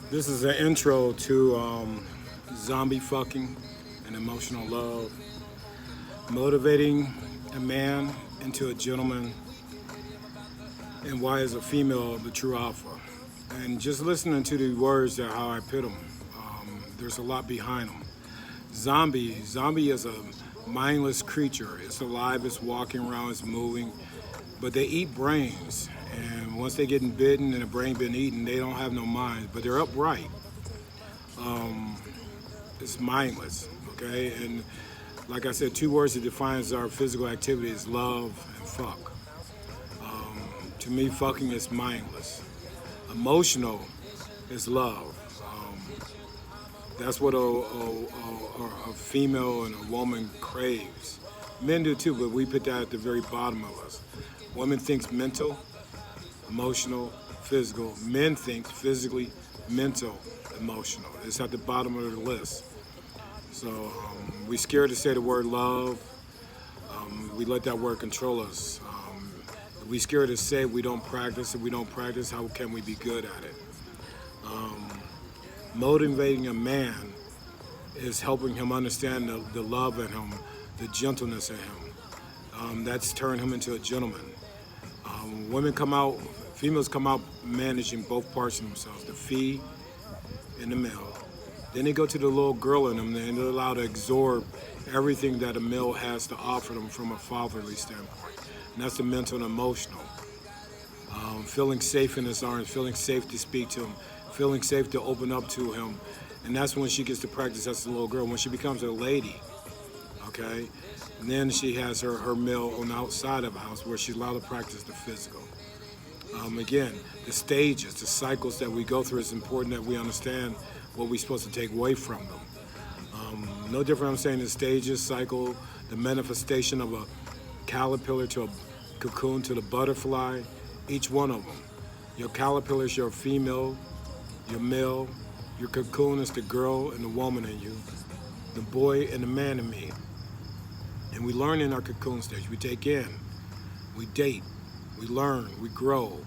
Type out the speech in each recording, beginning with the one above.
This is an intro to zombie fucking and emotional love, motivating a man into a gentleman, and why is a female the true alpha. And just listening to the words that how I put them, there's a lot behind them. Zombie is a mindless creature. It's alive, it's walking around, it's moving, but they eat brains. And once they getting bitten and the brain been eaten, they don't have no mind, but they're upright. It's mindless, okay? And like I said, two words that defines our physical activity is love and fuck. To me, fucking is mindless. Emotional is love. That's what a female and a woman craves. Men do too, but we put that at the very bottom of us. Women thinks mental, emotional, physical. Men think physically, mental, emotional. It's at the bottom of the list. So we scared to say the word love. We let that word control us. We scared to say we don't practice. If we don't practice, how can we be good at it? Motivating a man is helping him understand the love in him, the gentleness in him. That's turned him into a gentleman. Women come out, females come out managing both parts of themselves, the fee and the male. Then they go to the little girl in them and they're allowed to absorb everything that a male has to offer them from a fatherly standpoint. And that's the mental and emotional. Feeling safe in his arms, feeling safe to speak to him, feeling safe to open up to him. And that's when she gets to practice as a little girl. When she becomes a lady, okay? And then she has her male on the outside of the house where she's allowed to practice the physical. Again, the stages, the cycles that we go through, it's important that we understand what we're supposed to take away from them. No different, I'm saying, the stages, cycle, the manifestation of a caterpillar to a cocoon to the butterfly, each one of them. Your caterpillar is your female, your male, your cocoon is the girl and the woman in you, the boy and the man in me. And we learn in our cocoon stage. We take in, we date, we learn, we grow.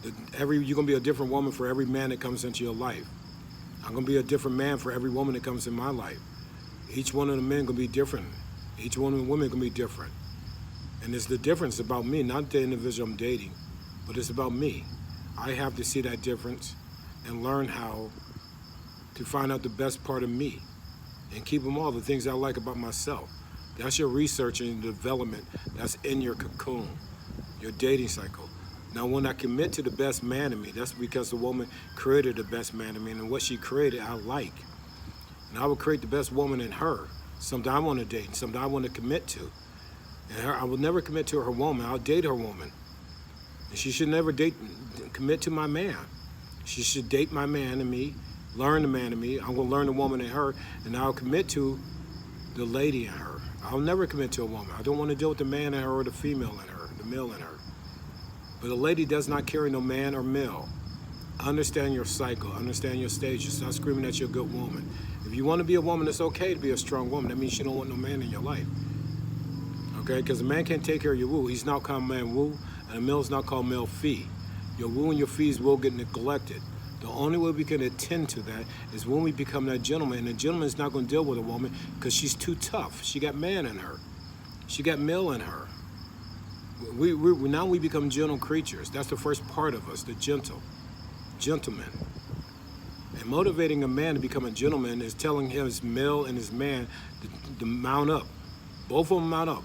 You're gonna be a different woman for every man that comes into your life. I'm gonna be a different man for every woman that comes in my life. Each one of the men gonna be different. Each one of the women gonna be different. And it's the difference about me, not the individual I'm dating, but it's about me. I have to see that difference and learn how to find out the best part of me and keep them all, the things I like about myself. That's your research and development that's in your cocoon, your dating cycle. Now, when I commit to the best man in me, that's because the woman created the best man in me, and what she created, I like. And I will create the best woman in her, something I want to date, and something I want to commit to. And I will never commit to her woman, I'll date her woman. And she should never commit to my man. She should date my man in me, learn the man in me, I'm gonna learn the woman in her, and I'll commit to the lady in her. I'll never commit to a woman. I don't want to deal with the man in her or the female in her, the male in her. But a lady does not carry no man or male. Understand your cycle, understand your stages. Stop screaming that you're a good woman. If you want to be a woman, it's okay to be a strong woman. That means you don't want no man in your life. Okay? Because a man can't take care of your woo. He's not called man woo, and a male's not called male fee. Your woo and your fees will get neglected. The only way we can attend to that is when we become that gentleman. And the gentleman is not going to deal with a woman because she's too tough. She got man in her. She got male in her. Now we become gentle creatures. That's the first part of us, the gentleman. And motivating a man to become a gentleman is telling his male and his man to mount up. Both of them mount up.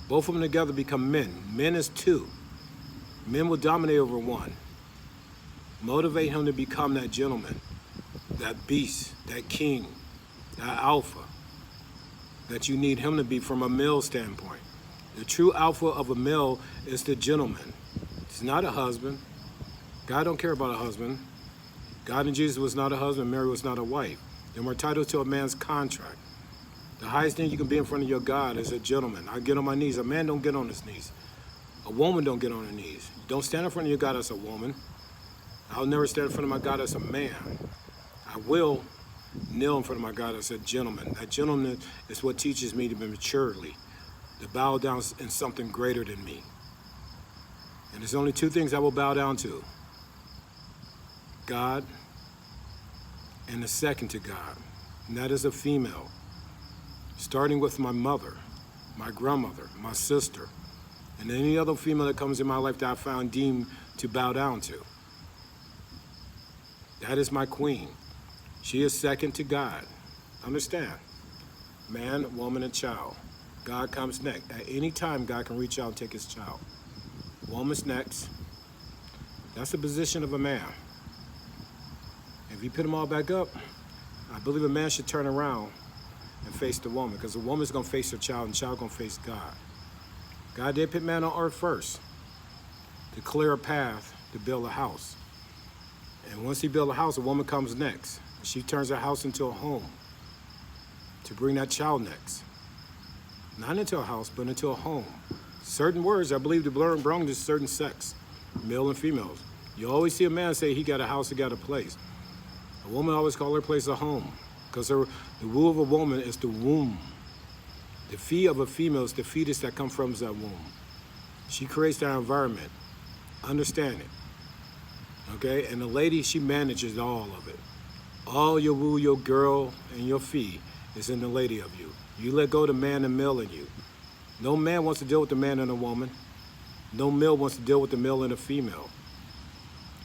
Both of them together become men. Men is two. Men will dominate over one. Motivate him to become that gentleman, that beast, that king, that alpha that you need him to be from a male standpoint. The true alpha of a male is the gentleman. It's not a husband. God don't care about a husband. God and Jesus was not a husband. Mary was not a wife. They were entitled to a man's contract. The highest thing you can be in front of your God is a gentleman. I get on my knees. A man don't get on his knees. A woman don't get on her knees. Don't stand in front of your God as a woman. I'll never stand in front of my God as a man. I will kneel in front of my God as a gentleman. That gentleman is what teaches me to be maturely, to bow down in something greater than me. And there's only two things I will bow down to: God and the second to God, and that is a female. Starting with my mother, my grandmother, my sister, and any other female that comes in my life that I found deemed to bow down to. That is my queen. She is second to God. Understand? Man, woman, and child. God comes next. At any time, God can reach out and take his child. Woman's next. That's the position of a man. If you put them all back up, I believe a man should turn around and face the woman, because the woman's going to face her child and the child going to face God. God did put man on earth first to clear a path to build a house. And once he builds a house, a woman comes next. She turns her house into a home to bring that child next. Not into a house, but into a home. Certain words, I believe, to belong to certain sex, male and females. You always see a man say he got a house, he got a place. A woman always call her place a home, because the womb of a woman is the womb. The fee of a female is the fetus that comes from that womb. She creates that environment. Understand it. Okay? And the lady, she manages all of it. All your woo, your girl, and your fee is in the lady of you. You let go the man and male in you. No man wants to deal with the man and a woman. No male wants to deal with the male and a female.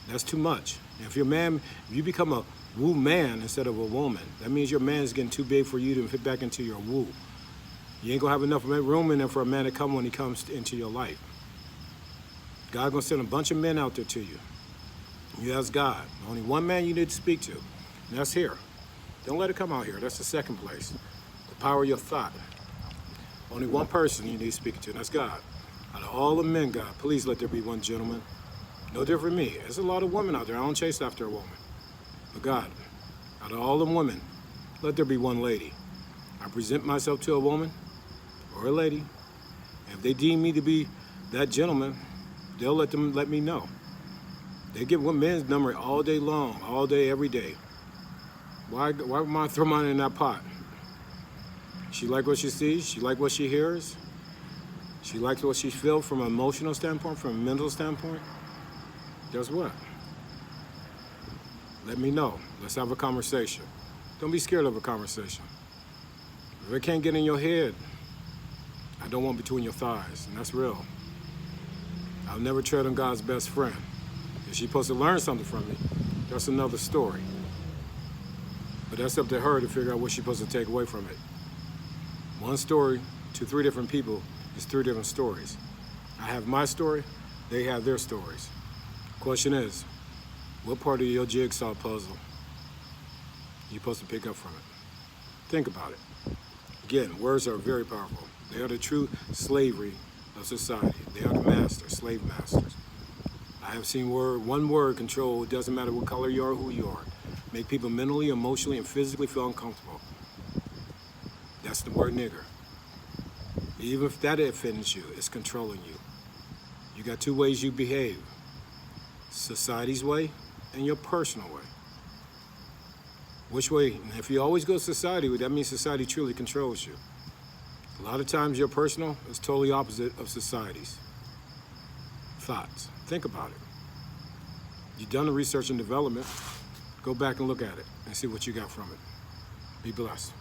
That's too much. And if you become a woo man instead of a woman, that means your man is getting too big for you to fit back into your woo. You ain't gonna have enough room in there for a man to come when he comes into your life. God's gonna send a bunch of men out there to you. You ask God. Only one man you need to speak to, and that's here. Don't let it come out here. That's the second place. The power of your thought. Only one person you need to speak to, and that's God. Out of all the men, God, please let there be one gentleman. No different from me. There's a lot of women out there. I don't chase after a woman. But God, out of all the women, let there be one lady. I present myself to a woman or a lady. And if they deem me to be that gentleman, they'll let me know. They get one man's number all day long, all day, every day. Why would I throw mine in that pot? She like what she sees. She like what she hears. She likes what she feels from an emotional standpoint, from a mental standpoint. Guess what? Let me know. Let's have a conversation. Don't be scared of a conversation. If it can't get in your head, I don't want between your thighs, and that's real. I'll never tread on God's best friend. If she's supposed to learn something from me, that's another story. But that's up to her to figure out what she's supposed to take away from it. One story to three different people is three different stories. I have my story, they have their stories. Question is, what part of your jigsaw puzzle you're supposed to pick up from it? Think about it. Again, words are very powerful. They are the true slavery of society. They are the masters, slave masters. I have seen one word control, it doesn't matter what color you are or who you are. Make people mentally, emotionally, and physically feel uncomfortable. That's the word nigger. Even if that offends you, it's controlling you. You got two ways you behave. Society's way and your personal way. Which way? And if you always go society way, that means society truly controls you. A lot of times your personal is totally opposite of society's thoughts. Think about it. You've done the research and development. Go back and look at it and see what you got from it. Be blessed.